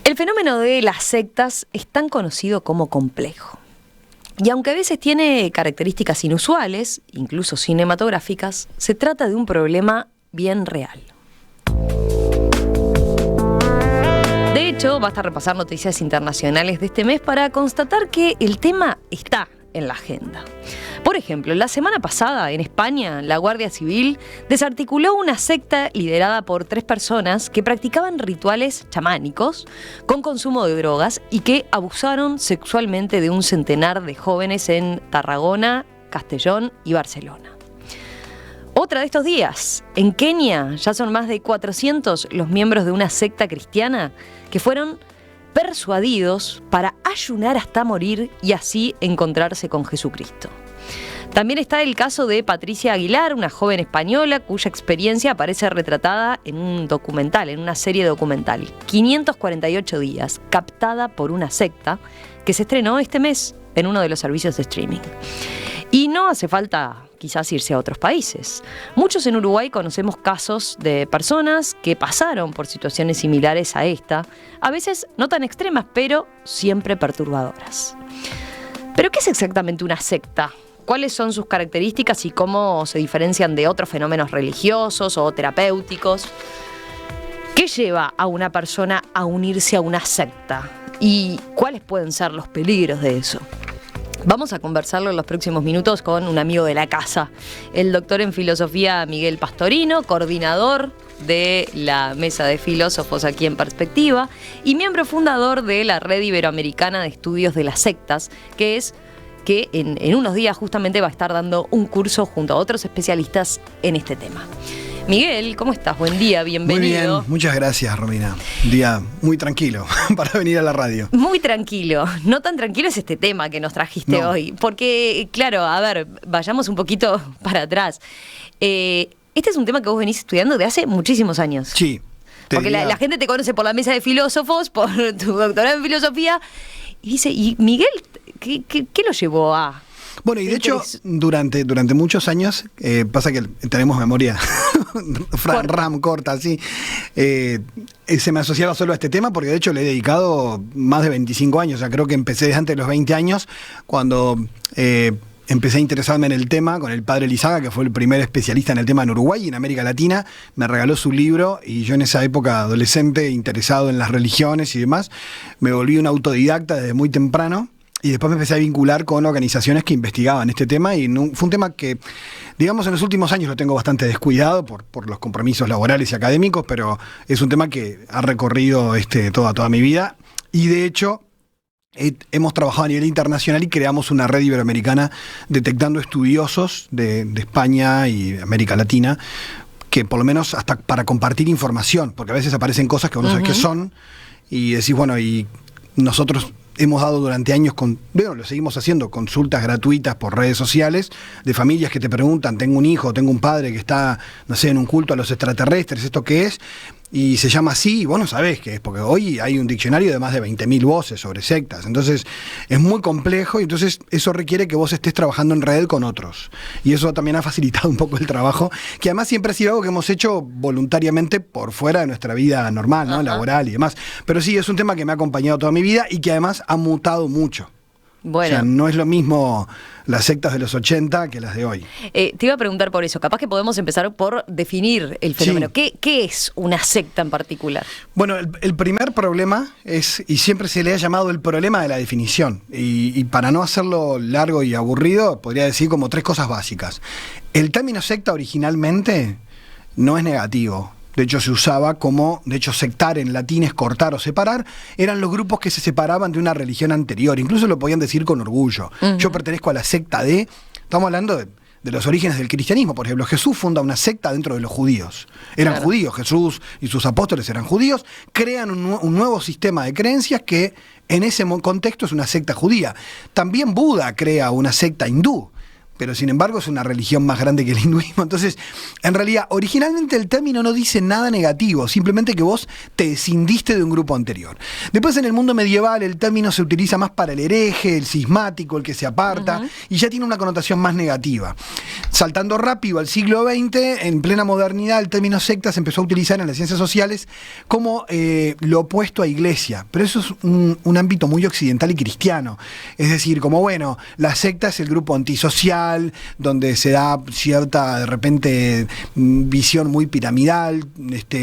El fenómeno de las sectas es tan conocido como complejo. Y aunque a veces tiene características inusuales, incluso cinematográficas, se trata de un problema bien real. De hecho, basta repasar noticias internacionales de este mes para constatar que el tema está en la agenda. Por ejemplo, la semana pasada en España, la Guardia Civil desarticuló una secta liderada por 3 personas que practicaban rituales chamánicos con consumo de drogas y que abusaron sexualmente de un centenar de jóvenes en Tarragona, Castellón y Barcelona. Otra de estos días, en Kenia, ya son más de 400 los miembros de una secta cristiana que fueron persuadidos para ayunar hasta morir y así encontrarse con Jesucristo. También está el caso de Patricia Aguilar, una joven española cuya experiencia aparece retratada en un documental, en una serie documental, 548 días, captada por una secta, que se estrenó este mes en uno de los servicios de streaming. Y no hace falta quizás irse a otros países. Muchos en Uruguay conocemos casos de personas que pasaron por situaciones similares a esta, a veces no tan extremas, pero siempre perturbadoras. ¿Pero qué es exactamente una secta? ¿Cuáles son sus características y cómo se diferencian de otros fenómenos religiosos o terapéuticos? ¿Qué lleva a una persona a unirse a una secta? ¿Y cuáles pueden ser los peligros de eso? Vamos a conversarlo en los próximos minutos con un amigo de la casa, el doctor en filosofía Miguel Pastorino, coordinador de la Mesa de Filósofos aquí en Perspectiva y miembro fundador de la Red Iberoamericana de Estudios de las Sectas, que en unos días justamente va a estar dando un curso junto a otros especialistas en este tema. Miguel, ¿cómo estás? Buen día, bienvenido. Muy bien, muchas gracias, Romina. Un día muy tranquilo para venir a la radio. Muy tranquilo. No tan tranquilo es este tema que nos trajiste hoy. Porque, claro, a ver, vayamos un poquito para atrás. Este es un tema que vos venís estudiando de hace muchísimos años. Sí. Porque la gente te conoce por la Mesa de Filósofos, por tu doctorado en filosofía. Y dice, ¿y Miguel qué lo llevó a...? Bueno, y de hecho, durante muchos años, pasa que tenemos memoria corta, así, se me asociaba solo a este tema porque de hecho le he dedicado más de 25 años, o sea, creo que empecé desde antes de los 20 años, cuando empecé a interesarme en el tema con el padre Lizaga, que fue el primer especialista en el tema en Uruguay y en América Latina, me regaló su libro y yo en esa época adolescente, interesado en las religiones y demás, me volví un autodidacta desde muy temprano. Y después me empecé a vincular con organizaciones que investigaban este tema y fue un tema que, digamos, en los últimos años lo tengo bastante descuidado por los compromisos laborales y académicos, pero es un tema que ha recorrido toda mi vida. Y de hecho, hemos trabajado a nivel internacional y creamos una red iberoamericana detectando estudiosos de España y América Latina, que por lo menos hasta para compartir información, porque a veces aparecen cosas que uno no sabe qué son, y decís, bueno, y nosotros hemos dado durante años, lo seguimos haciendo, consultas gratuitas por redes sociales de familias que te preguntan, tengo un hijo, tengo un padre que está, no sé, en un culto a los extraterrestres, ¿esto qué es? Y se llama así, y vos no sabés qué es, porque hoy hay un diccionario de más de 20.000 voces sobre sectas, entonces es muy complejo y entonces eso requiere que vos estés trabajando en red con otros. Y eso también ha facilitado un poco el trabajo, que además siempre ha sido algo que hemos hecho voluntariamente por fuera de nuestra vida normal, ¿no? Laboral y demás. Pero sí, es un tema que me ha acompañado toda mi vida y que además ha mutado mucho. Bueno. O sea, no es lo mismo las sectas de los 80 que las de hoy. Te iba a preguntar por eso. Capaz que podemos empezar por definir el fenómeno. Sí. ¿Qué es una secta en particular? Bueno, el primer problema es, y siempre se le ha llamado el problema de la definición, y para no hacerlo largo y aburrido, podría decir como 3 cosas básicas. El término secta originalmente no es negativo. De hecho, se usaba como, sectar en latín es cortar o separar, eran los grupos que se separaban de una religión anterior, incluso lo podían decir con orgullo. Yo pertenezco a la secta de, estamos hablando de los orígenes del cristianismo, por ejemplo, Jesús funda una secta dentro de los judíos. Eran judíos, Jesús y sus apóstoles eran judíos, crean un nuevo sistema de creencias que en ese contexto es una secta judía. También Buda crea una secta hindú. pero sin embargo es una religión más grande que el hinduismo. Entonces, en realidad, originalmente el término no dice nada negativo, simplemente que vos te escindiste de un grupo anterior. Después, en el mundo medieval, el término se utiliza más para el hereje, el cismático, el que se aparta, y ya tiene una connotación más negativa. Saltando rápido al siglo XX, en plena modernidad, el término secta se empezó a utilizar en las ciencias sociales como lo opuesto a iglesia, pero eso es un ámbito muy occidental y cristiano. Es decir, como bueno, la secta es el grupo antisocial, donde se da cierta, de repente, visión muy piramidal,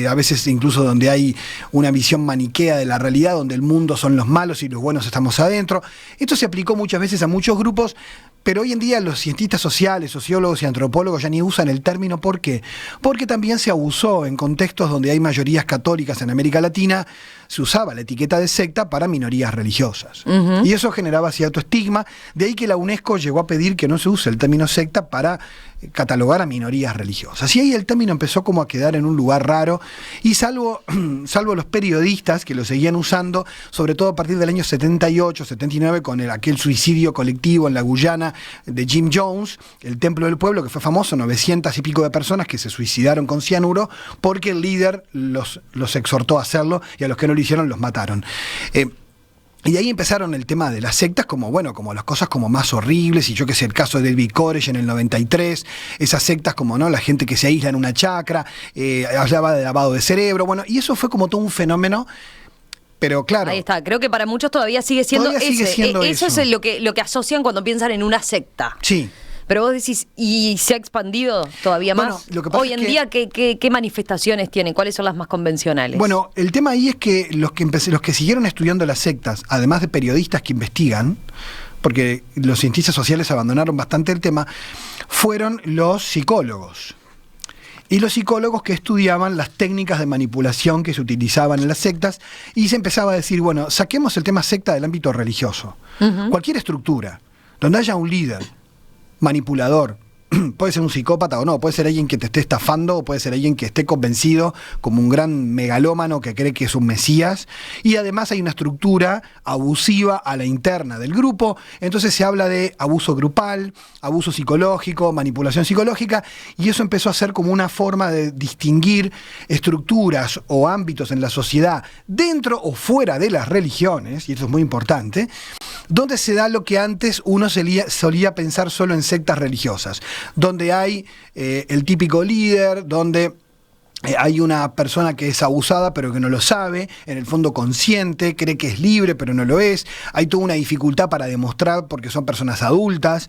a veces incluso donde hay una visión maniquea de la realidad, donde el mundo son los malos y los buenos estamos adentro. Esto se aplicó muchas veces a muchos grupos, pero hoy en día los cientistas sociales, sociólogos y antropólogos ya ni usan el término. ¿Por qué? Porque también se abusó en contextos donde hay mayorías católicas en América Latina, se usaba la etiqueta de secta para minorías religiosas. Y eso generaba cierto estigma, de ahí que la UNESCO llegó a pedir que no se use el término secta para catalogar a minorías religiosas. Y ahí el término empezó como a quedar en un lugar raro, y salvo los periodistas que lo seguían usando, sobre todo a partir del año 78, 79, con aquel suicidio colectivo en la Guyana de Jim Jones, el Templo del Pueblo, que fue famoso, 900 y pico de personas que se suicidaron con cianuro porque el líder los exhortó a hacerlo, y a los que no lo hicieron los mataron. Y ahí empezaron el tema de las sectas como las cosas como más horribles, y yo que sé, el caso de David Koresh en el 93, esas sectas como, ¿no?, la gente que se aísla en una chacra, hablaba de lavado de cerebro, y eso fue como todo un fenómeno. Pero claro. Ahí está, creo que para muchos todavía sigue siendo eso es lo que asocian cuando piensan en una secta. Sí. Pero vos decís, ¿y se ha expandido todavía más? Lo que pasa hoy en día, ¿qué manifestaciones tienen? ¿Cuáles son las más convencionales? Bueno, el tema ahí es que los que siguieron estudiando las sectas, además de periodistas que investigan, porque los cientistas sociales abandonaron bastante el tema, fueron los psicólogos. Y los psicólogos que estudiaban las técnicas de manipulación que se utilizaban en las sectas, y se empezaba a decir, bueno, saquemos el tema secta del ámbito religioso. Cualquier estructura donde haya un líder manipulador, puede ser un psicópata o no, puede ser alguien que te esté estafando, o puede ser alguien que esté convencido como un gran megalómano que cree que es un mesías, y además hay una estructura abusiva a la interna del grupo. Entonces se habla de abuso grupal, abuso psicológico, manipulación psicológica, y eso empezó a ser como una forma de distinguir estructuras o ámbitos en la sociedad dentro o fuera de las religiones, y eso es muy importante, donde se da lo que antes uno solía pensar solo en sectas religiosas, donde hay el típico líder, donde hay una persona que es abusada pero que no lo sabe, en el fondo consciente, cree que es libre pero no lo es, hay toda una dificultad para demostrar porque son personas adultas,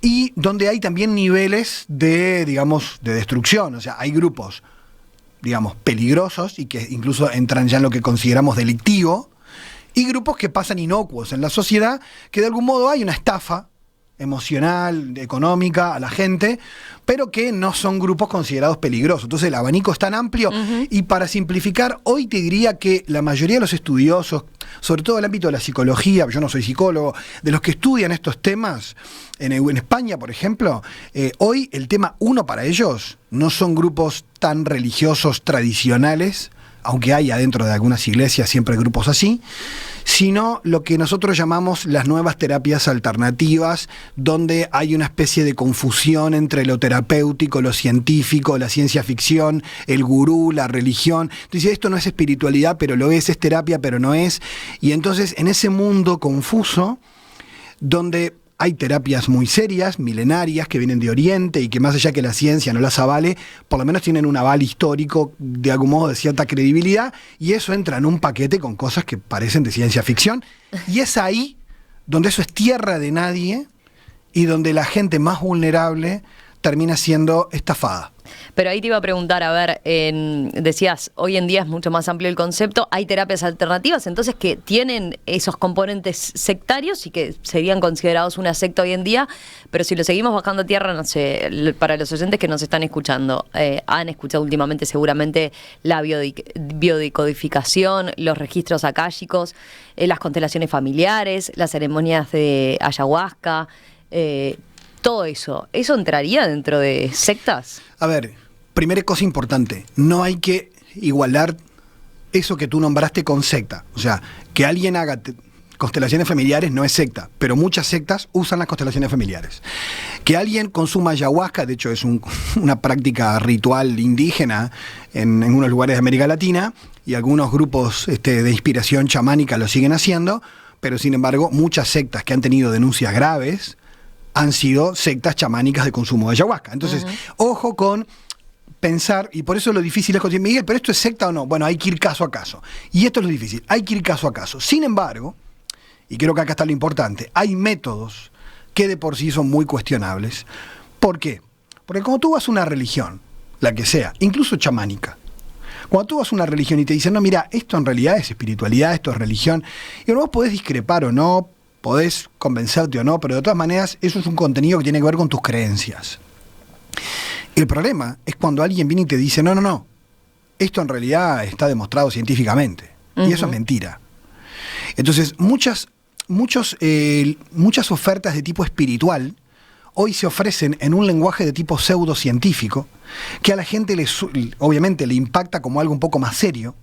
y donde hay también niveles de destrucción. O sea, hay grupos, peligrosos y que incluso entran ya en lo que consideramos delictivo, y grupos que pasan inocuos en la sociedad, que de algún modo hay una estafa emocional, económica a la gente, pero que no son grupos considerados peligrosos. Entonces el abanico es tan amplio, y para simplificar, hoy te diría que la mayoría de los estudiosos, sobre todo en el ámbito de la psicología, yo no soy psicólogo, de los que estudian estos temas, en España, por ejemplo, hoy el tema uno para ellos no son grupos tan religiosos tradicionales, aunque hay adentro de algunas iglesias siempre grupos así, sino lo que nosotros llamamos las nuevas terapias alternativas, donde hay una especie de confusión entre lo terapéutico, lo científico, la ciencia ficción, el gurú, la religión. Entonces, esto no es espiritualidad, pero lo es terapia, pero no es. Y entonces, en ese mundo confuso, donde hay terapias muy serias, milenarias, que vienen de Oriente y que más allá que la ciencia no las avale, por lo menos tienen un aval histórico, de algún modo de cierta credibilidad, y eso entra en un paquete con cosas que parecen de ciencia ficción, y es ahí donde eso es tierra de nadie y donde la gente más vulnerable termina siendo estafada. Pero ahí te iba a preguntar, a ver, decías, hoy en día es mucho más amplio el concepto, hay terapias alternativas, entonces, que tienen esos componentes sectarios y que serían considerados una secta hoy en día, pero si lo seguimos bajando a tierra, no sé, para los oyentes que nos están escuchando, han escuchado últimamente seguramente la biodecodificación, los registros akáshicos, las constelaciones familiares, las ceremonias de ayahuasca, todo eso entraría dentro de sectas. A ver, primera cosa importante, no hay que igualar eso que tú nombraste con secta. O sea, que alguien haga constelaciones familiares no es secta, pero muchas sectas usan las constelaciones familiares. Que alguien consuma ayahuasca, de hecho es una práctica ritual indígena en unos lugares de América Latina, y algunos grupos de inspiración chamánica lo siguen haciendo, pero sin embargo muchas sectas que han tenido denuncias graves han sido sectas chamánicas de consumo de ayahuasca. Entonces, ojo con pensar, y por eso lo difícil es decir, Miguel, ¿pero esto es secta o no? Bueno, hay que ir caso a caso. Y esto es lo difícil, hay que ir caso a caso. Sin embargo, y creo que acá está lo importante, hay métodos que de por sí son muy cuestionables. ¿Por qué? Porque cuando tú vas a una religión, la que sea, incluso chamánica, cuando tú vas a una religión y te dicen, no, mira, esto en realidad es espiritualidad, esto es religión, y vos podés discrepar o no, podés convencerte o no, pero de todas maneras eso es un contenido que tiene que ver con tus creencias. El problema es cuando alguien viene y te dice, no, esto en realidad está demostrado científicamente, y eso es mentira. Entonces, muchas ofertas de tipo espiritual hoy se ofrecen en un lenguaje de tipo pseudocientífico, que a la gente obviamente le impacta como algo un poco más serio,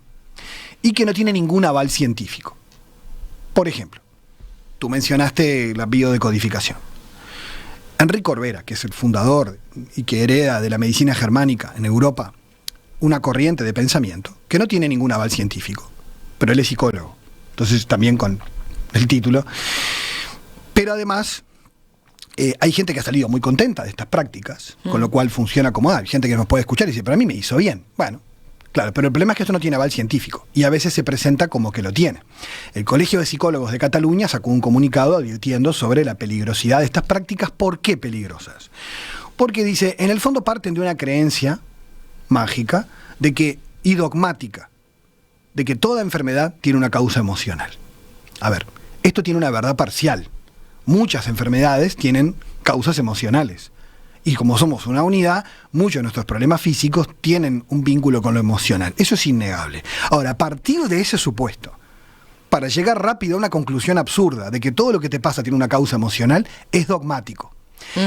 y que no tiene ningún aval científico. Por ejemplo, tú mencionaste la biodecodificación. Enrique Corbera, que es el fundador y que hereda de la medicina germánica en Europa, una corriente de pensamiento que no tiene ningún aval científico, pero él es psicólogo, entonces también con el título. Pero además, hay gente que ha salido muy contenta de estas prácticas, con lo cual funciona como hay gente que nos puede escuchar y dice, pero a mí me hizo bien. Bueno, claro, pero el problema es que esto no tiene aval científico y a veces se presenta como que lo tiene. El Colegio de Psicólogos de Cataluña sacó un comunicado advirtiendo sobre la peligrosidad de estas prácticas. ¿Por qué peligrosas? Porque dice, en el fondo parten de una creencia mágica y dogmática, de que toda enfermedad tiene una causa emocional. A ver, esto tiene una verdad parcial. Muchas enfermedades tienen causas emocionales. Y como somos una unidad, muchos de nuestros problemas físicos tienen un vínculo con lo emocional. Eso es innegable. Ahora, a partir de ese supuesto, para llegar rápido a una conclusión absurda de que todo lo que te pasa tiene una causa emocional, es dogmático.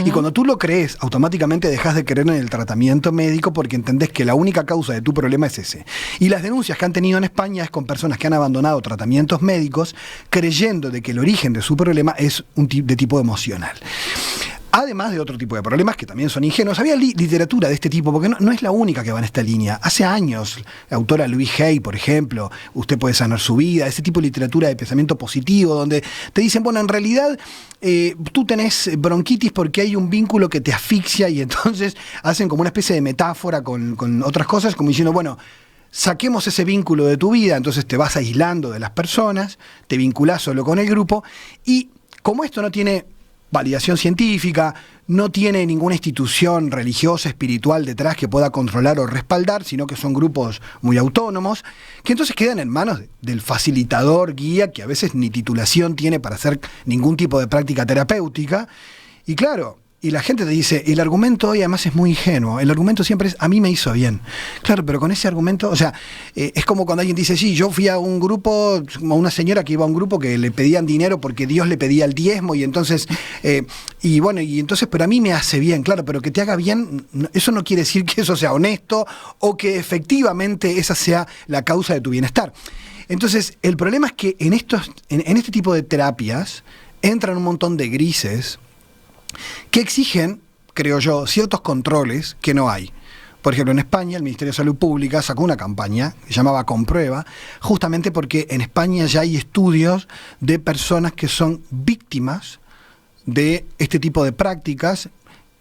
Y cuando tú lo crees, automáticamente dejas de creer en el tratamiento médico porque entendés que la única causa de tu problema es ese. Y las denuncias que han tenido en España es con personas que han abandonado tratamientos médicos creyendo de que el origen de su problema es de tipo emocional. Además de otro tipo de problemas que también son ingenuos, había literatura de este tipo, porque no es la única que va en esta línea. Hace años, la autora Louise Hay, por ejemplo, Usted puede sanar su vida, ese tipo de literatura de pensamiento positivo, donde te dicen, bueno, en realidad tú tenés bronquitis porque hay un vínculo que te asfixia, y entonces hacen como una especie de metáfora con otras cosas, como diciendo, bueno, saquemos ese vínculo de tu vida, entonces te vas aislando de las personas, te vinculás solo con el grupo, y como esto no tiene validación científica, no tiene ninguna institución religiosa, espiritual detrás que pueda controlar o respaldar, sino que son grupos muy autónomos, que entonces quedan en manos del facilitador, guía, que a veces ni titulación tiene para hacer ningún tipo de práctica terapéutica. Y claro, y la gente te dice, el argumento hoy además es muy ingenuo, el argumento siempre es, a mí me hizo bien. Claro, pero con ese argumento, o sea, es como cuando alguien dice, sí, yo fui a un grupo, como una señora que iba a un grupo que le pedían dinero porque Dios le pedía el diezmo, y entonces, pero a mí me hace bien. Claro, pero que te haga bien, eso no quiere decir que eso sea honesto o que efectivamente esa sea la causa de tu bienestar. Entonces, el problema es que en este tipo de terapias entran un montón de grises que exigen, creo yo, ciertos controles que no hay. Por ejemplo, en España el Ministerio de Salud Pública sacó una campaña que se llamaba Comprueba, justamente porque en España ya hay estudios de personas que son víctimas de este tipo de prácticas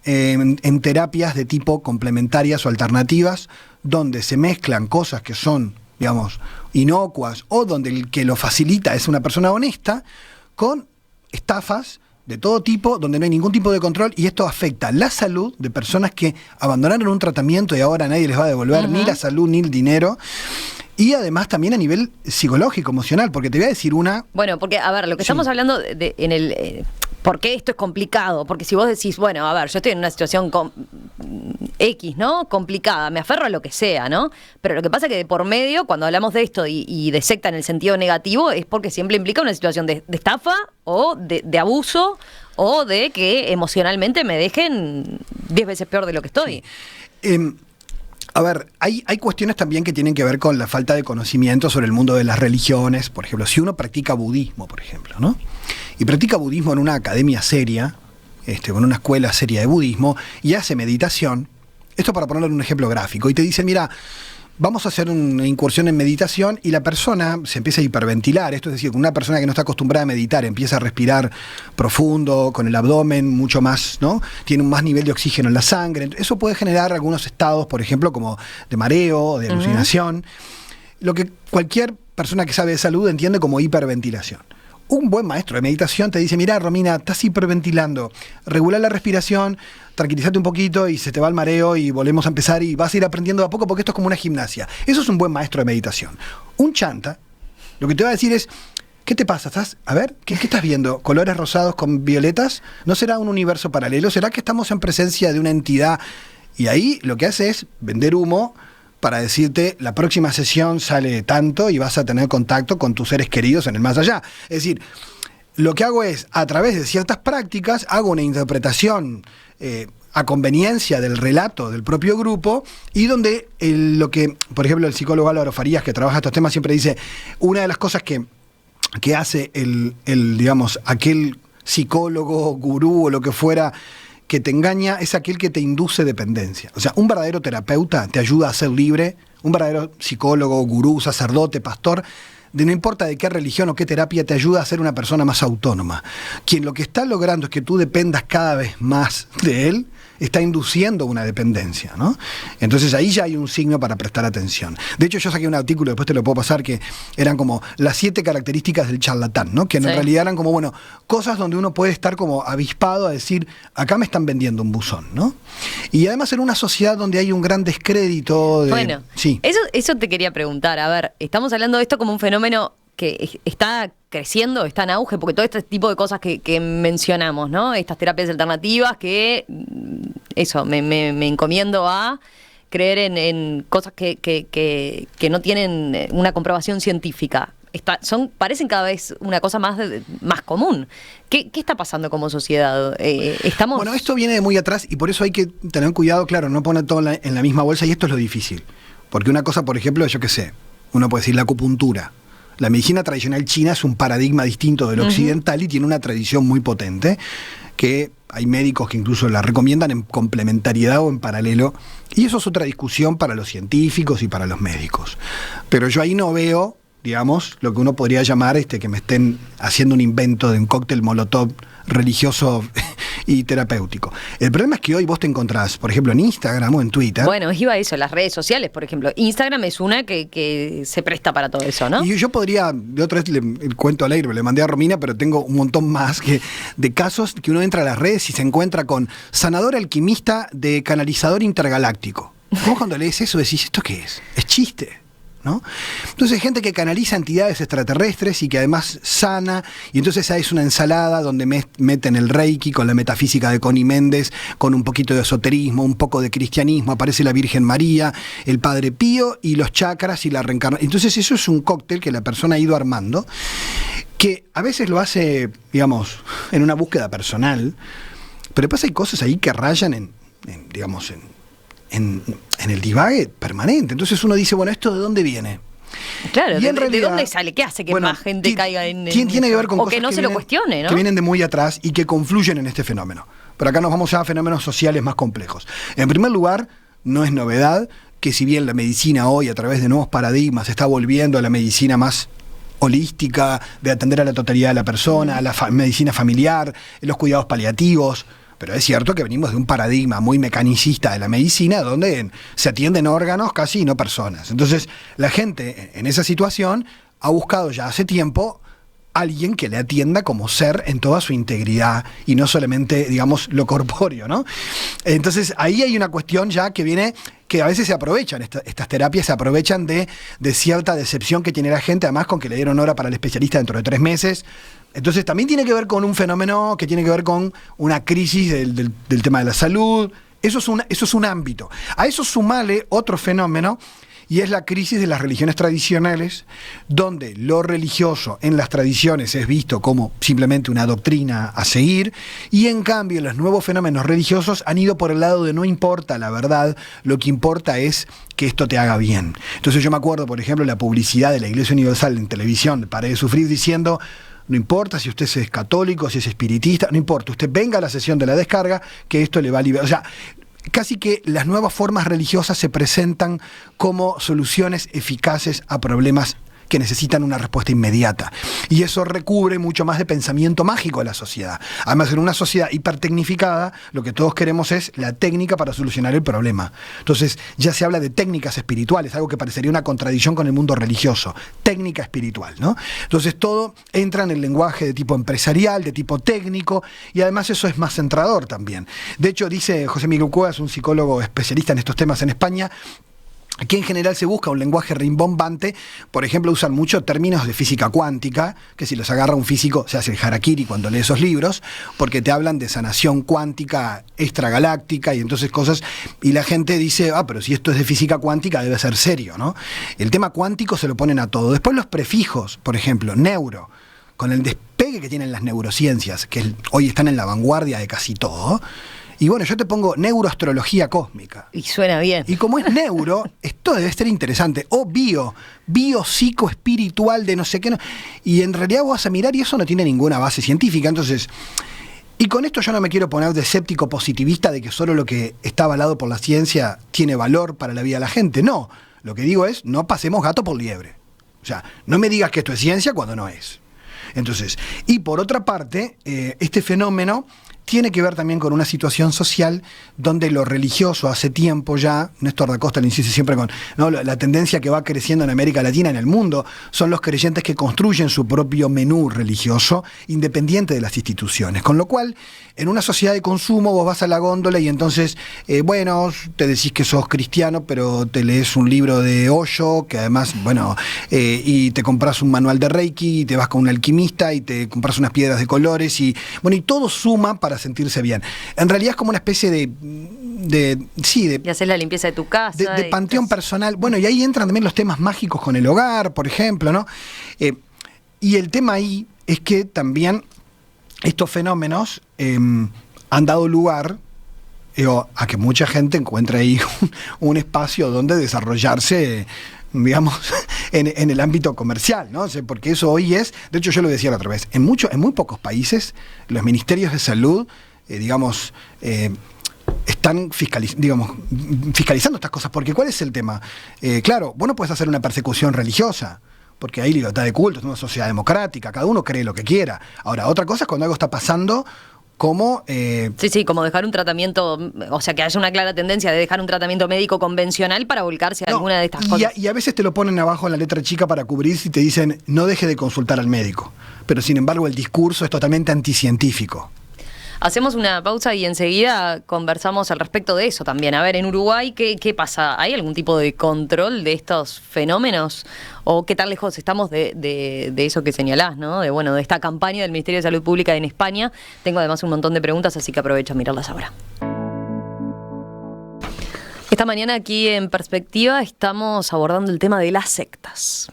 en terapias de tipo complementarias o alternativas, donde se mezclan cosas que son, digamos, inocuas, o donde el que lo facilita es una persona honesta, con estafas de todo tipo, donde no hay ningún tipo de control, y esto afecta la salud de personas que abandonaron un tratamiento y ahora nadie les va a devolver ni la salud ni el dinero. Y además también a nivel psicológico, emocional, porque te voy a decir una... Bueno, porque, a ver, lo que estamos hablando en el... ¿Por qué esto es complicado? Porque si vos decís, bueno, a ver, yo estoy en una situación X, ¿no? Complicada, me aferro a lo que sea, ¿no? Pero lo que pasa es que de por medio, cuando hablamos de esto y de secta en el sentido negativo, es porque siempre implica una situación de estafa o de abuso o de que emocionalmente me dejen 10 veces peor de lo que estoy. Sí. A ver, hay cuestiones también que tienen que ver con la falta de conocimiento sobre el mundo de las religiones. Por ejemplo, si uno practica budismo, por ejemplo, ¿no? Y practica budismo en una academia seria, con una escuela seria de budismo, y hace meditación, esto para ponerle un ejemplo gráfico, y te dice, mira, vamos a hacer una incursión en meditación, y la persona se empieza a hiperventilar. Esto es decir, una persona que no está acostumbrada a meditar empieza a respirar profundo, con el abdomen mucho más, ¿no? Tiene un más nivel de oxígeno en la sangre. Eso puede generar algunos estados, por ejemplo, como de mareo, de alucinación, lo que cualquier persona que sabe de salud entiende como hiperventilación. Un buen maestro de meditación te dice, mira, Romina, estás hiperventilando, regula la respiración, tranquilízate un poquito y se te va el mareo y volvemos a empezar y vas a ir aprendiendo de a poco porque esto es como una gimnasia. Eso es un buen maestro de meditación. Un chanta, lo que te va a decir es, ¿qué te pasa? A ver, ¿qué estás viendo? ¿Colores rosados con violetas? ¿No será un universo paralelo? ¿Será que estamos en presencia de una entidad? Y ahí lo que hace es vender humo para decirte, la próxima sesión sale tanto y vas a tener contacto con tus seres queridos en el más allá. Es decir, lo que hago es, a través de ciertas prácticas, hago una interpretación a conveniencia del relato del propio grupo, y donde lo que, por ejemplo, el psicólogo Álvaro Farías, que trabaja estos temas, siempre dice, una de las cosas que hace digamos, aquel psicólogo, gurú o lo que fuera, que te engaña, es aquel que te induce dependencia. O sea, un verdadero terapeuta te ayuda a ser libre, un verdadero psicólogo, gurú, sacerdote, pastor, de no importa de qué religión o qué terapia, te ayuda a ser una persona más autónoma. Quien lo que está logrando es que tú dependas cada vez más de él, está induciendo una dependencia, ¿no? Entonces ahí ya hay un signo para prestar atención. De hecho, yo saqué un artículo, después te lo puedo pasar, que eran como las 7 características del charlatán, ¿no? Que en realidad eran como, bueno, cosas donde uno puede estar como avispado a decir, acá me están vendiendo un buzón, ¿no? Y además en una sociedad donde hay un gran descrédito de... Bueno, sí. Eso te quería preguntar. A ver, estamos hablando de esto como un fenómeno que está creciendo, está en auge, porque todo este tipo de cosas que mencionamos, ¿no? Estas terapias alternativas que, eso, me encomiendo a creer en cosas que no tienen una comprobación científica. Parecen cada vez una cosa más común. ¿Qué está pasando como sociedad? Bueno, esto viene de muy atrás y por eso hay que tener cuidado, claro, no poner todo en la misma bolsa, y esto es lo difícil. Porque una cosa, por ejemplo, yo qué sé, uno puede decir la acupuntura. La medicina tradicional china es un paradigma distinto del occidental y tiene una tradición muy potente, que hay médicos que incluso la recomiendan en complementariedad o en paralelo, y eso es otra discusión para los científicos y para los médicos. Pero yo ahí no veo, digamos, lo que uno podría llamar que me estén haciendo un invento de un cóctel molotov religioso y terapéutico. El problema es que hoy vos te encontrás, por ejemplo, en Instagram o en Twitter. Bueno, iba a eso, las redes sociales, por ejemplo. Instagram es una que se presta para todo eso, ¿no? Y yo podría, de otra vez el cuento al aire, le mandé a Romina, pero tengo un montón más de casos que uno entra a las redes y se encuentra con sanador alquimista de canalizador intergaláctico. Vos cuando lees eso decís, ¿esto qué es? Es chiste, ¿no? Entonces gente que canaliza entidades extraterrestres y que además sana, y entonces es una ensalada donde meten el Reiki con la metafísica de Connie Méndez, con un poquito de esoterismo, un poco de cristianismo, aparece la Virgen María, el Padre Pío y los chakras y la reencarnación. Entonces eso es un cóctel que la persona ha ido armando, que a veces lo hace, digamos, en una búsqueda personal, pero pasa hay cosas ahí que rayan en el divague permanente. Entonces uno dice, bueno, ¿esto de dónde viene? Claro, ¿de dónde sale? ¿Qué hace que más gente caiga en tiene que ver con o cosas que no se lo cuestione, ¿no? Que vienen de muy atrás y que confluyen en este fenómeno. Pero acá nos vamos a fenómenos sociales más complejos. En primer lugar, no es novedad que si bien la medicina hoy, a través de nuevos paradigmas, se está volviendo a la medicina más holística, de atender a la totalidad de la persona, a la medicina familiar, los cuidados paliativos. Pero es cierto que venimos de un paradigma muy mecanicista de la medicina, donde se atienden órganos casi y no personas. Entonces, la gente en esa situación ha buscado ya hace tiempo alguien que le atienda como ser en toda su integridad y no solamente, digamos, lo corpóreo, ¿no? Entonces, ahí hay una cuestión ya que viene, que a veces se aprovechan, estas terapias se aprovechan de cierta decepción que tiene la gente, además con que le dieron hora para el especialista dentro de 3 meses. Entonces también tiene que ver con un fenómeno que tiene que ver con una crisis del tema de la salud. Eso es un ámbito. A eso sumale otro fenómeno, y es la crisis de las religiones tradicionales, donde lo religioso en las tradiciones es visto como simplemente una doctrina a seguir, y en cambio los nuevos fenómenos religiosos han ido por el lado de no importa la verdad, lo que importa es que esto te haga bien. Entonces yo me acuerdo, por ejemplo, la publicidad de la Iglesia Universal en televisión, Paré de Sufrir, diciendo: no importa si usted es católico, si es espiritista, no importa, usted venga a la sesión de la descarga, que esto le va a liberar. O sea, casi que las nuevas formas religiosas se presentan como soluciones eficaces a problemas que necesitan una respuesta inmediata. Y eso recubre mucho más de pensamiento mágico a la sociedad. Además, en una sociedad hipertecnificada, lo que todos queremos es la técnica para solucionar el problema. Entonces, ya se habla de técnicas espirituales, algo que parecería una contradicción con el mundo religioso. Técnica espiritual, ¿no? Entonces, todo entra en el lenguaje de tipo empresarial, de tipo técnico, y además eso es más centrador también. De hecho, dice José Miguel Cuevas, un psicólogo especialista en estos temas en España, que en general se busca un lenguaje rimbombante. Por ejemplo, usan mucho términos de física cuántica, que si los agarra un físico se hace el harakiri cuando lee esos libros, porque te hablan de sanación cuántica extragaláctica y entonces cosas, y la gente dice: pero si esto es de física cuántica debe ser serio, ¿no? El tema cuántico se lo ponen a todo. Después los prefijos, por ejemplo, neuro, con el despegue que tienen las neurociencias, que hoy están en la vanguardia de casi todo. Y bueno, yo te pongo neuroastrología cósmica. Y suena bien. Y como es neuro, esto debe ser interesante. O psicoespiritual de no sé qué. Y en realidad vos vas a mirar y eso no tiene ninguna base científica. Entonces, y con esto yo no me quiero poner de escéptico positivista de que solo lo que está avalado por la ciencia tiene valor para la vida de la gente. No, lo que digo es, no pasemos gato por liebre. O sea, no me digas que esto es ciencia cuando no es. Entonces, y por otra parte, este fenómeno tiene que ver también con una situación social donde lo religioso hace tiempo ya, Néstor da Costa lo insiste siempre con, ¿no?, la tendencia que va creciendo en América Latina, en el mundo, son los creyentes que construyen su propio menú religioso independiente de las instituciones. Con lo cual, en una sociedad de consumo vos vas a la góndola y entonces, bueno, te decís que sos cristiano, pero te lees un libro de Osho, que además, bueno, y te compras un manual de Reiki, y te vas con un alquimista y te compras unas piedras de colores y, bueno, y todo suma para sentirse bien. En realidad es como una especie de y haces la limpieza de tu casa. De panteón personal. Bueno, y ahí entran también los temas mágicos con el hogar, por ejemplo, ¿no? Y el tema ahí es que también estos fenómenos han dado lugar a que mucha gente encuentre ahí un espacio donde desarrollarse, digamos, en el ámbito comercial, ¿no? O sea, porque eso hoy es, de hecho yo lo decía la otra vez, en muy pocos países los ministerios de salud, están fiscalizando estas cosas, porque ¿cuál es el tema? Claro, vos no puedes hacer una persecución religiosa, porque hay libertad de culto, es una sociedad democrática, cada uno cree lo que quiera. Ahora, otra cosa es cuando algo está pasando como... Sí, como dejar un tratamiento, o sea, que haya una clara tendencia de dejar un tratamiento médico convencional para volcarse a alguna de estas cosas. Y a veces te lo ponen abajo en la letra chica para cubrirse y te dicen, no deje de consultar al médico. Pero sin embargo el discurso es totalmente anticientífico. Hacemos una pausa y enseguida conversamos al respecto de eso también. A ver, en Uruguay, ¿qué pasa? ¿Hay algún tipo de control de estos fenómenos? ¿O qué tan lejos estamos de eso que señalás, ¿no? De esta campaña del Ministerio de Salud Pública en España. Tengo además un montón de preguntas, así que aprovecho a mirarlas ahora. Esta mañana aquí en Perspectiva estamos abordando el tema de las sectas.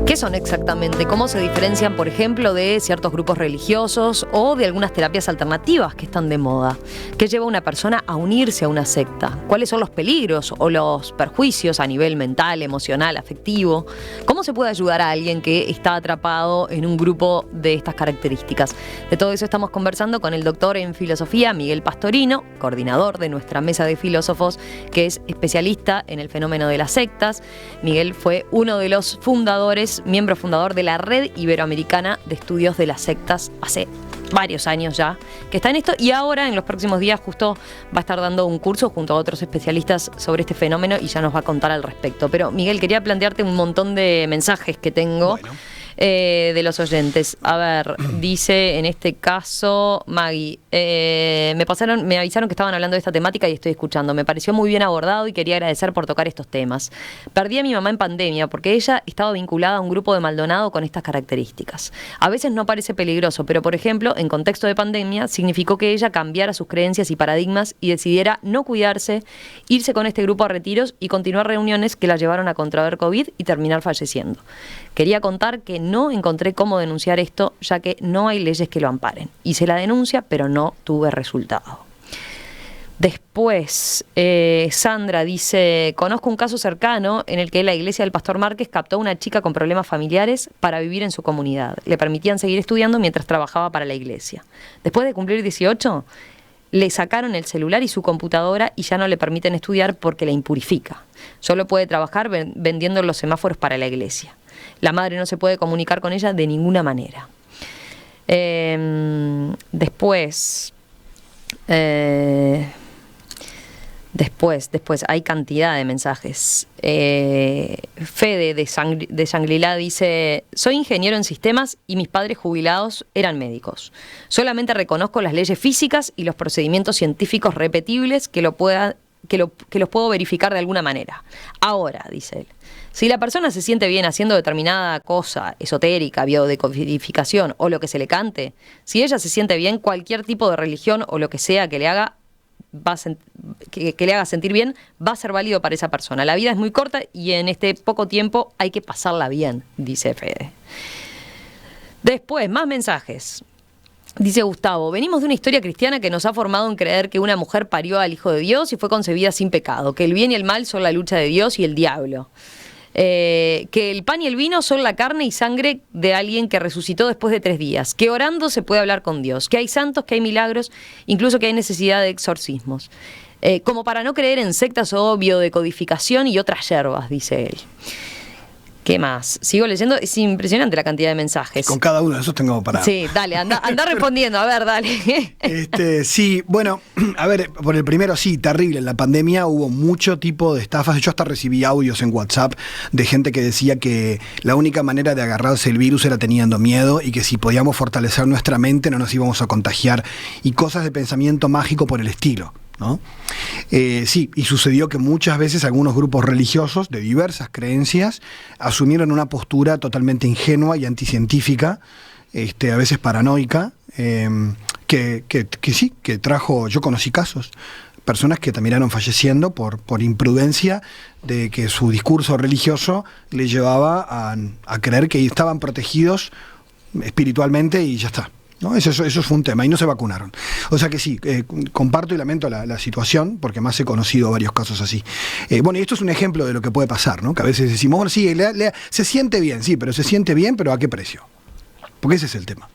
¿Qué son exactamente? ¿Cómo se diferencian, por ejemplo, de ciertos grupos religiosos o de algunas terapias alternativas que están de moda? ¿Qué lleva a una persona a unirse a una secta? ¿Cuáles son los peligros o los perjuicios a nivel mental, emocional, afectivo? ¿Cómo se puede ayudar a alguien que está atrapado en un grupo de estas características? De todo eso estamos conversando con el doctor en filosofía, Miguel Pastorino, coordinador de nuestra mesa de filósofos, que es especialista en el fenómeno de las sectas. Miguel fue uno de los fundadores, miembro fundador de la Red Iberoamericana de Estudios de las Sectas hace varios años ya, que está en esto, y ahora en los próximos días justo va a estar dando un curso junto a otros especialistas sobre este fenómeno y ya nos va a contar al respecto. Pero Miguel, quería plantearte un montón de mensajes que tengo. Bueno. de los oyentes. A ver, dice en este caso Maggie, me avisaron que estaban hablando de esta temática y estoy escuchando. Me pareció muy bien abordado y quería agradecer por tocar estos temas. Perdí a mi mamá en pandemia porque ella estaba vinculada a un grupo de Maldonado con estas características. A veces no parece peligroso, pero por ejemplo, en contexto de pandemia, significó que ella cambiara sus creencias y paradigmas y decidiera no cuidarse, irse con este grupo a retiros y continuar reuniones que la llevaron a contraer COVID y terminar falleciendo. Quería contar que no encontré cómo denunciar esto, ya que no hay leyes que lo amparen. Hice la denuncia, pero no tuve resultado. Después, Sandra dice, conozco un caso cercano en el que la iglesia del Pastor Márquez captó a una chica con problemas familiares para vivir en su comunidad. Le permitían seguir estudiando mientras trabajaba para la iglesia. Después de cumplir 18, le sacaron el celular y su computadora y ya no le permiten estudiar porque la impurifica. Solo puede trabajar vendiendo los semáforos para la iglesia. La madre no se puede comunicar con ella de ninguna manera. Después hay cantidad de mensajes. Fede de Shangri-La dice, soy ingeniero en sistemas y mis padres jubilados eran médicos. Solamente reconozco las leyes físicas y los procedimientos científicos repetibles que los puedo verificar de alguna manera. Ahora, dice él, si la persona se siente bien haciendo determinada cosa esotérica, biodecodificación o lo que se le cante, si ella se siente bien, cualquier tipo de religión o lo que sea que le haga que le haga sentir bien va a ser válido para esa persona. La vida es muy corta y en este poco tiempo hay que pasarla bien, dice Fede. Después, más mensajes. Dice Gustavo, venimos de una historia cristiana que nos ha formado en creer que una mujer parió al Hijo de Dios y fue concebida sin pecado, que el bien y el mal son la lucha de Dios y el diablo. Que el pan y el vino son la carne y sangre de alguien que resucitó después de 3 días, que orando se puede hablar con Dios, que hay santos, que hay milagros, incluso que hay necesidad de exorcismos, como para no creer en sectas o biodecodificación y otras yerbas, dice él. ¿Qué más? Sigo leyendo, es impresionante la cantidad de mensajes. Con cada uno de esos tengo para... Sí, dale, anda respondiendo, a ver, dale. Sí, bueno, a ver, por el primero sí, terrible. En la pandemia hubo mucho tipo de estafas. Yo hasta recibí audios en WhatsApp de gente que decía que la única manera de agarrarse el virus era teniendo miedo y que si podíamos fortalecer nuestra mente no nos íbamos a contagiar y cosas de pensamiento mágico por el estilo, ¿no? Sí, y sucedió que muchas veces algunos grupos religiosos de diversas creencias asumieron una postura totalmente ingenua y anticientífica, a veces paranoica, que trajo, yo conocí casos, personas que terminaron falleciendo por imprudencia de que su discurso religioso les llevaba a creer que estaban protegidos espiritualmente y ya está, ¿no? Eso fue un tema y no se vacunaron. O sea que sí, comparto y lamento la situación porque más he conocido varios casos así. Bueno, y esto es un ejemplo de lo que puede pasar, ¿no? Que a veces decimos, bueno, sí, se siente bien, sí, pero se siente bien, pero ¿a qué precio? Porque ese es el tema.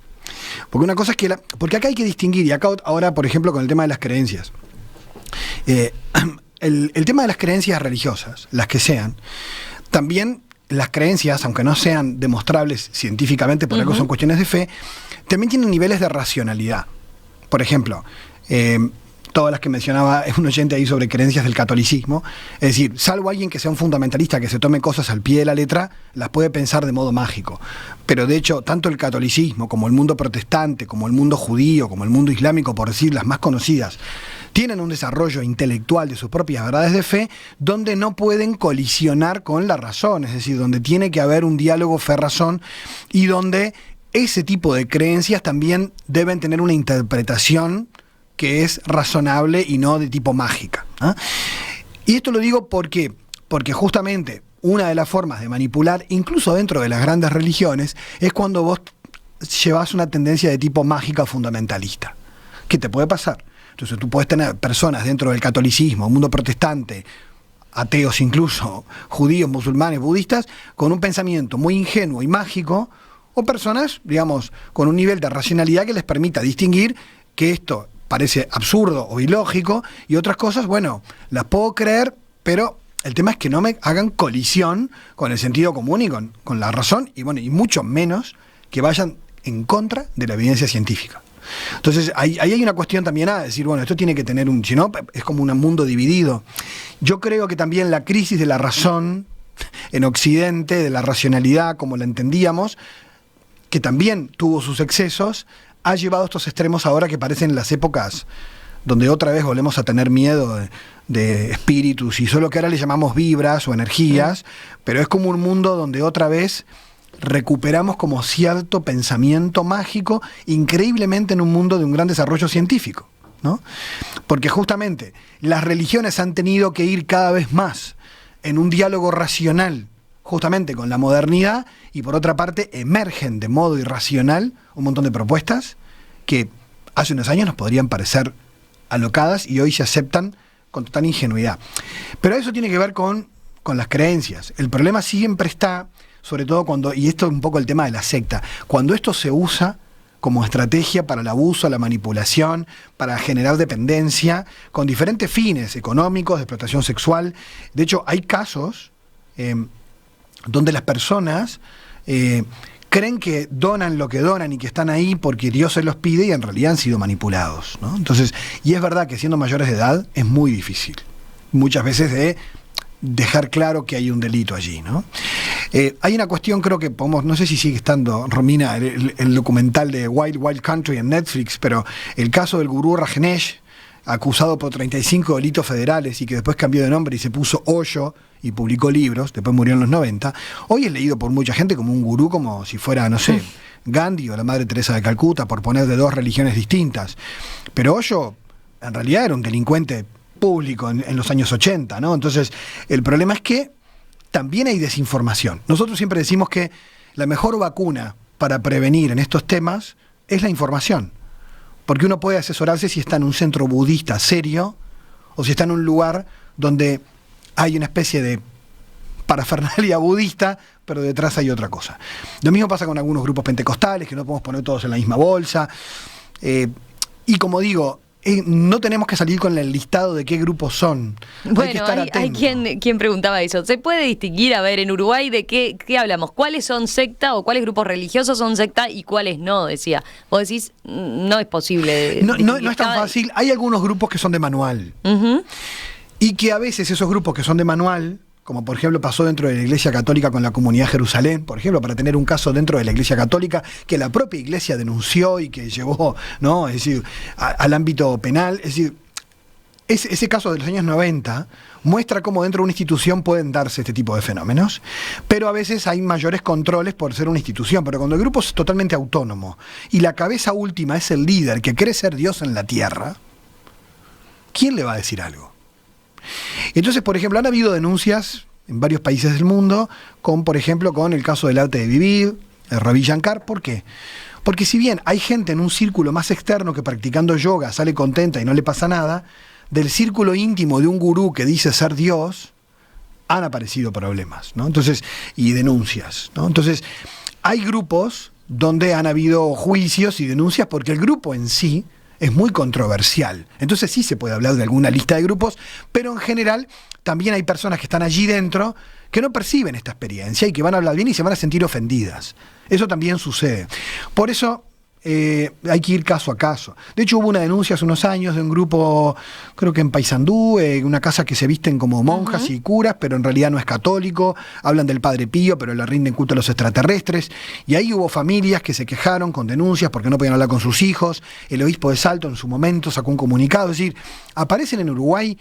Porque una cosa es que porque acá hay que distinguir, y acá ahora, por ejemplo, con el tema de las creencias. El tema de las creencias religiosas, las que sean, también las creencias, aunque no sean demostrables científicamente, por algo son cuestiones de fe, también tienen niveles de racionalidad. Por ejemplo, todas las que mencionaba un oyente ahí sobre creencias del catolicismo, es decir, salvo alguien que sea un fundamentalista que se tome cosas al pie de la letra, las puede pensar de modo mágico. Pero de hecho, tanto el catolicismo como el mundo protestante, como el mundo judío, como el mundo islámico, por decir las más conocidas, tienen un desarrollo intelectual de sus propias verdades de fe donde no pueden colisionar con la razón, es decir, donde tiene que haber un diálogo fe-razón y donde ese tipo de creencias también deben tener una interpretación que es razonable y no de tipo mágica, ¿eh? Y esto lo digo porque justamente una de las formas de manipular, incluso dentro de las grandes religiones, es cuando vos llevas una tendencia de tipo mágica fundamentalista. ¿Qué te puede pasar? Entonces tú puedes tener personas dentro del catolicismo, mundo protestante, ateos incluso, judíos, musulmanes, budistas, con un pensamiento muy ingenuo y mágico, o personas, digamos, con un nivel de racionalidad que les permita distinguir que esto parece absurdo o ilógico y otras cosas, bueno, las puedo creer, pero el tema es que no me hagan colisión con el sentido común y con la razón, y bueno, y mucho menos que vayan en contra de la evidencia científica. Entonces, ahí hay una cuestión también a decir, bueno, esto tiene que tener si no, es como un mundo dividido. Yo creo que también la crisis de la razón en Occidente, de la racionalidad como la entendíamos, que también tuvo sus excesos, ha llevado a estos extremos ahora que parecen las épocas donde otra vez volvemos a tener miedo de espíritus y solo que ahora le llamamos vibras o energías, pero es como un mundo donde otra vez recuperamos como cierto pensamiento mágico, increíblemente en un mundo de un gran desarrollo científico, ¿no? Porque justamente las religiones han tenido que ir cada vez más en un diálogo racional justamente con la modernidad y por otra parte emergen de modo irracional un montón de propuestas que hace unos años nos podrían parecer alocadas y hoy se aceptan con total ingenuidad. Pero eso tiene que ver con las creencias. El problema siempre está, sobre todo cuando, y esto es un poco el tema de la secta, cuando esto se usa como estrategia para el abuso, la manipulación, para generar dependencia, con diferentes fines económicos, de explotación sexual. De hecho, hay casos donde las personas creen que donan lo que donan y que están ahí porque Dios se los pide y en realidad han sido manipulados, ¿no? Entonces, y es verdad que siendo mayores de edad es muy difícil, muchas veces de dejar claro que hay un delito allí, ¿no? Hay una cuestión, creo que podemos, no sé si sigue estando, Romina, el documental de Wild Wild Country en Netflix, pero el caso del gurú Rajneesh, acusado por 35 delitos federales y que después cambió de nombre y se puso Osho y publicó libros, después murió en los 90, hoy es leído por mucha gente como un gurú, como si fuera, no sé, Gandhi o la Madre Teresa de Calcuta, por poner de dos religiones distintas. Pero Osho en realidad era un delincuente público en los años 80, ¿no? Entonces, el problema es que también hay desinformación. Nosotros siempre decimos que la mejor vacuna para prevenir en estos temas es la información. Porque uno puede asesorarse si está en un centro budista serio o si está en un lugar donde hay una especie de parafernalia budista, pero detrás hay otra cosa. Lo mismo pasa con algunos grupos pentecostales, que no podemos poner todos en la misma bolsa. Y como digo, no tenemos que salir con el listado de qué grupos son. Bueno, hay que estar atentos. Hay quien preguntaba eso. ¿Se puede distinguir, a ver, en Uruguay de qué hablamos? ¿Cuáles son secta o cuáles grupos religiosos son secta y cuáles no? Decía. Vos decís, no es posible. No es tan fácil. Hay algunos grupos que son de manual. Uh-huh. Y que a veces esos grupos que son de manual, como por ejemplo pasó dentro de la Iglesia Católica con la Comunidad de Jerusalén, por ejemplo, para tener un caso dentro de la Iglesia Católica que la propia Iglesia denunció y que llevó, ¿no? Es decir, al ámbito penal. Es decir, ese caso de los años 90 muestra cómo dentro de una institución pueden darse este tipo de fenómenos, pero a veces hay mayores controles por ser una institución. Pero cuando el grupo es totalmente autónomo y la cabeza última es el líder que cree ser Dios en la tierra, ¿quién le va a decir algo? Entonces, por ejemplo, han habido denuncias en varios países del mundo, por ejemplo, con el caso del arte de vivir, el Ravi Shankar. ¿Por qué? Porque si bien hay gente en un círculo más externo que practicando yoga sale contenta y no le pasa nada, del círculo íntimo de un gurú que dice ser Dios, han aparecido problemas, ¿no? Entonces, y denuncias, ¿no? Entonces, hay grupos donde han habido juicios y denuncias porque el grupo en sí es muy controversial. Entonces sí se puede hablar de alguna lista de grupos, pero en general también hay personas que están allí dentro que no perciben esta experiencia y que van a hablar bien y se van a sentir ofendidas. Eso también sucede. Por eso hay que ir caso a caso. De hecho, hubo una denuncia hace unos años de un grupo, creo que en Paysandú, una casa que se visten como monjas y curas, pero en realidad no es católico. Hablan del Padre Pío, pero le rinden culto a los extraterrestres. Y ahí hubo familias que se quejaron con denuncias porque no podían hablar con sus hijos. El obispo de Salto en su momento sacó un comunicado. Es decir, aparecen en Uruguay,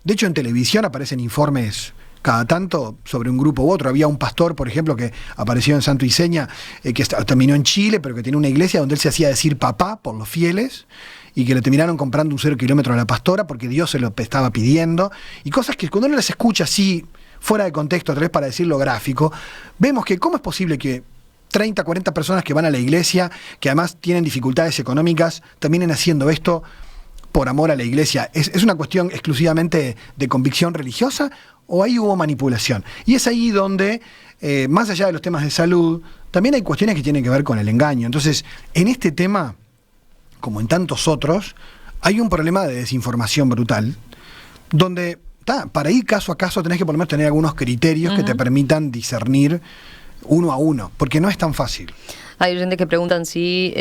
de hecho en televisión aparecen informes cada tanto sobre un grupo u otro. Había un pastor, por ejemplo, que apareció en Santo Iseña, que terminó en Chile, pero que tenía una iglesia donde él se hacía decir papá por los fieles, y que le terminaron comprando un 0 kilómetro a la pastora porque Dios se lo estaba pidiendo, y cosas que cuando uno las escucha así, fuera de contexto, otra vez para decirlo gráfico, vemos que cómo es posible que 30, 40 personas que van a la iglesia, que además tienen dificultades económicas, terminen haciendo esto por amor a la iglesia. ¿Es una cuestión exclusivamente de convicción religiosa o ahí hubo manipulación? Y es ahí donde, más allá de los temas de salud, también hay cuestiones que tienen que ver con el engaño. Entonces, en este tema, como en tantos otros, hay un problema de desinformación brutal, donde para ir caso a caso tenés que por lo menos tener algunos criterios que te permitan discernir uno a uno, porque no es tan fácil. Hay oyentes que preguntan si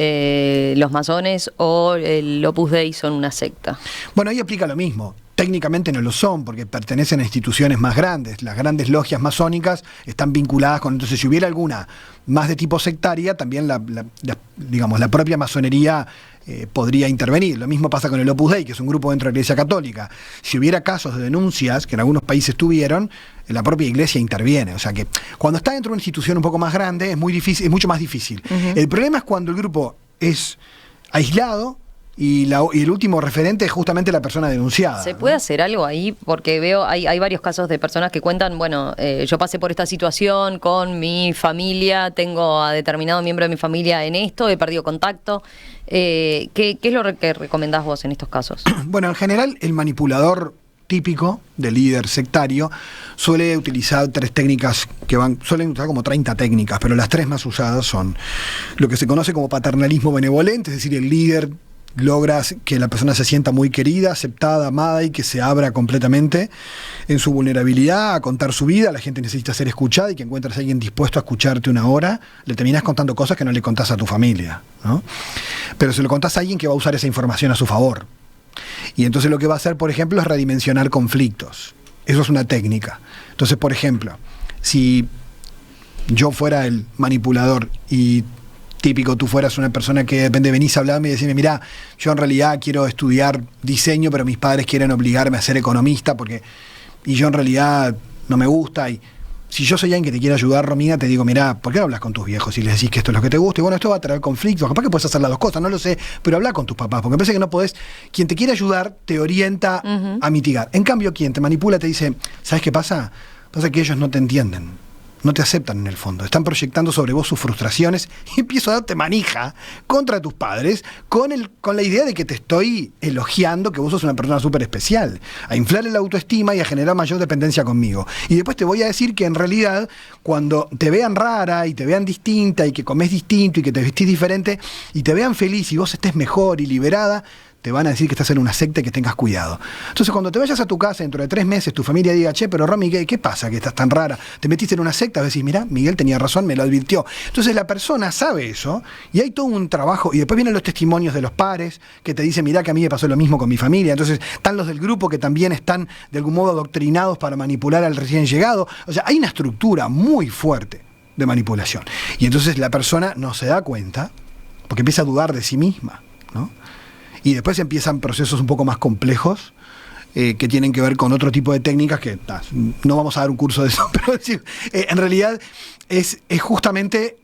los masones o el Opus Dei son una secta. Bueno, ahí aplica lo mismo. técnicamente no lo son, porque pertenecen a instituciones más grandes. Las grandes logias masónicas están vinculadas con... Entonces, si hubiera alguna más de tipo sectaria, también digamos, la propia masonería podría intervenir. Lo mismo pasa con el Opus Dei, que es un grupo dentro de la Iglesia Católica. Si hubiera casos de denuncias, que en algunos países tuvieron, la propia Iglesia interviene. O sea que cuando está dentro de una institución un poco más grande, es muy difícil, es mucho más difícil. El problema es cuando el grupo es aislado, y el último referente es justamente la persona denunciada. ¿Se puede hacer algo ahí? Porque veo, hay varios casos de personas que cuentan, bueno, yo pasé por esta situación con mi familia, tengo a determinado miembro de mi familia en esto, he perdido contacto. ¿Qué es lo que recomendás vos en estos casos? Bueno, en general, el manipulador típico del líder sectario suele utilizar 3 técnicas suelen usar como 30 técnicas, pero las 3 más usadas son lo que se conoce como paternalismo benevolente, es decir, el líder logra que la persona se sienta muy querida, aceptada, amada y que se abra completamente en su vulnerabilidad a contar su vida. La gente necesita ser escuchada y que encuentres a alguien dispuesto a escucharte una hora, le terminás contando cosas que no le contás a tu familia, ¿no? Pero se lo contás a alguien que va a usar esa información a su favor. Y entonces lo que va a hacer, por ejemplo, es redimensionar conflictos. Eso es una técnica. Entonces, por ejemplo, si yo fuera el manipulador y típico, tú fueras una persona que de repente venís a hablarme y decirme, mirá, yo en realidad quiero estudiar diseño, pero mis padres quieren obligarme a ser economista y yo en realidad no me gusta. Y si yo soy alguien que te quiere ayudar, Romina, te digo, mirá, ¿por qué no hablas con tus viejos y les decís que esto es lo que te gusta? Y bueno, esto va a traer conflictos. Capaz que puedes hacer las 2 cosas, no lo sé, pero habla con tus papás, porque me parece que no podés. Quien te quiere ayudar te orienta a mitigar. En cambio, quien te manipula te dice, ¿sabes qué pasa? Pasa que ellos no te entienden. No te aceptan en el fondo, están proyectando sobre vos sus frustraciones y empiezo a darte manija contra tus padres con la idea de que te estoy elogiando, que vos sos una persona súper especial, a inflar la autoestima y a generar mayor dependencia conmigo. Y después te voy a decir que en realidad cuando te vean rara y te vean distinta y que comés distinto y que te vestís diferente y te vean feliz y vos estés mejor y liberada, te van a decir que estás en una secta y que tengas cuidado. Entonces, cuando te vayas a tu casa dentro de 3 meses, tu familia diga, che, pero Romy, ¿qué pasa que estás tan rara? Te metiste en una secta, decís, mirá, Miguel tenía razón, me lo advirtió. Entonces, la persona sabe eso y hay todo un trabajo. Y después vienen los testimonios de los pares que te dicen, mirá, que a mí me pasó lo mismo con mi familia. Entonces, están los del grupo que también están de algún modo adoctrinados para manipular al recién llegado. O sea, hay una estructura muy fuerte de manipulación. Y entonces la persona no se da cuenta porque empieza a dudar de sí misma, ¿no? Y después empiezan procesos un poco más complejos que tienen que ver con otro tipo de técnicas que no vamos a dar un curso de eso, pero en realidad es justamente,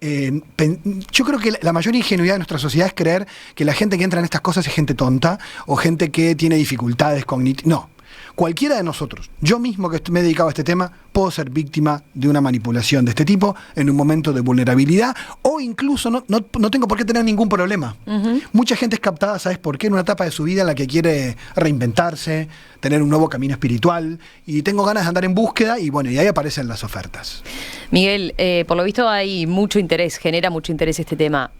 yo creo que la mayor ingenuidad de nuestra sociedad es creer que la gente que entra en estas cosas es gente tonta o gente que tiene dificultades cognitivas. No. Cualquiera de nosotros, yo mismo que me he dedicado a este tema, puedo ser víctima de una manipulación de este tipo en un momento de vulnerabilidad o incluso no tengo por qué tener ningún problema. Mucha gente es captada, ¿sabes por qué? En una etapa de su vida en la que quiere reinventarse, tener un nuevo camino espiritual y tengo ganas de andar en búsqueda y bueno, y ahí aparecen las ofertas. Miguel, por lo visto hay mucho interés, genera mucho interés este tema.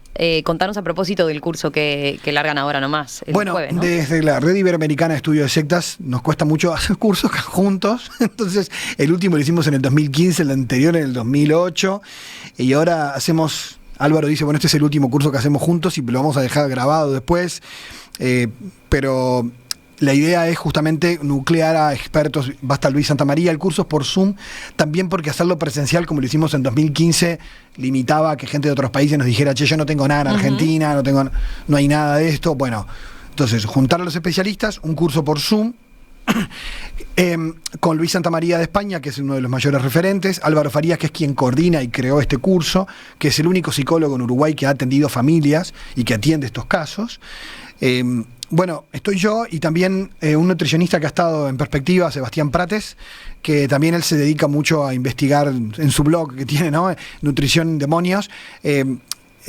Contanos a propósito del curso que largan ahora nomás, el jueves, ¿no? Desde la Red Iberoamericana de Estudio de Sectas nos cuesta mucho hacer cursos juntos, entonces el último lo hicimos en el 2015, el anterior en el 2008, y ahora hacemos, Álvaro dice, bueno, este es el último curso que hacemos juntos y lo vamos a dejar grabado después, pero la idea es justamente nuclear a expertos. Va a estar Luis Santamaría, el curso es por Zoom, también porque hacerlo presencial como lo hicimos en 2015 limitaba a que gente de otros países nos dijera, che, yo no tengo nada en Argentina, no hay nada de esto. Bueno, entonces juntar a los especialistas, un curso por Zoom, con Luis Santamaría de España, que es uno de los mayores referentes, Álvaro Farías, que es quien coordina y creó este curso, que es el único psicólogo en Uruguay que ha atendido familias y que atiende estos casos. Bueno, estoy yo y también un nutricionista que ha estado en Perspectiva, Sebastián Prates, que también él se dedica mucho a investigar en su blog que tiene, ¿no? Nutrición Demonios, que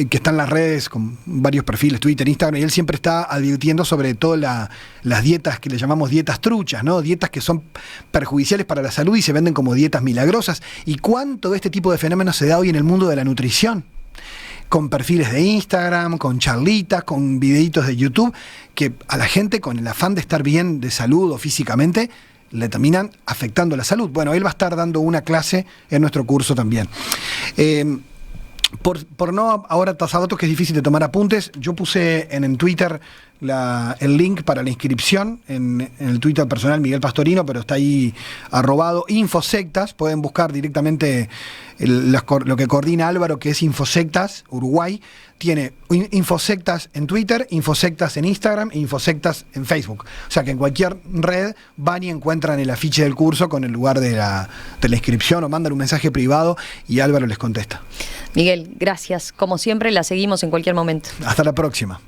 está en las redes con varios perfiles, Twitter, Instagram, y él siempre está advirtiendo sobre todo las dietas que le llamamos dietas truchas, ¿no? Dietas que son perjudiciales para la salud y se venden como dietas milagrosas. ¿Y cuánto de este tipo de fenómenos se da hoy en el mundo de la nutrición? Con perfiles de Instagram, con charlitas, con videitos de YouTube, que a la gente con el afán de estar bien de salud o físicamente, le terminan afectando la salud. Bueno, él va a estar dando una clase en nuestro curso también. Por no ahora tasar datos que es difícil de tomar apuntes, yo puse en Twitter el link para la inscripción en el Twitter personal Miguel Pastorino, pero está ahí arrobado Infosectas. Pueden buscar directamente lo que coordina Álvaro, que es Infosectas Uruguay. Tiene Infosectas en Twitter, Infosectas en Instagram e Infosectas en Facebook. O sea que en cualquier red van y encuentran el afiche del curso con el lugar de la inscripción, o mandan un mensaje privado y Álvaro les contesta. Miguel, gracias. Como siempre, la seguimos en cualquier momento. Hasta la próxima.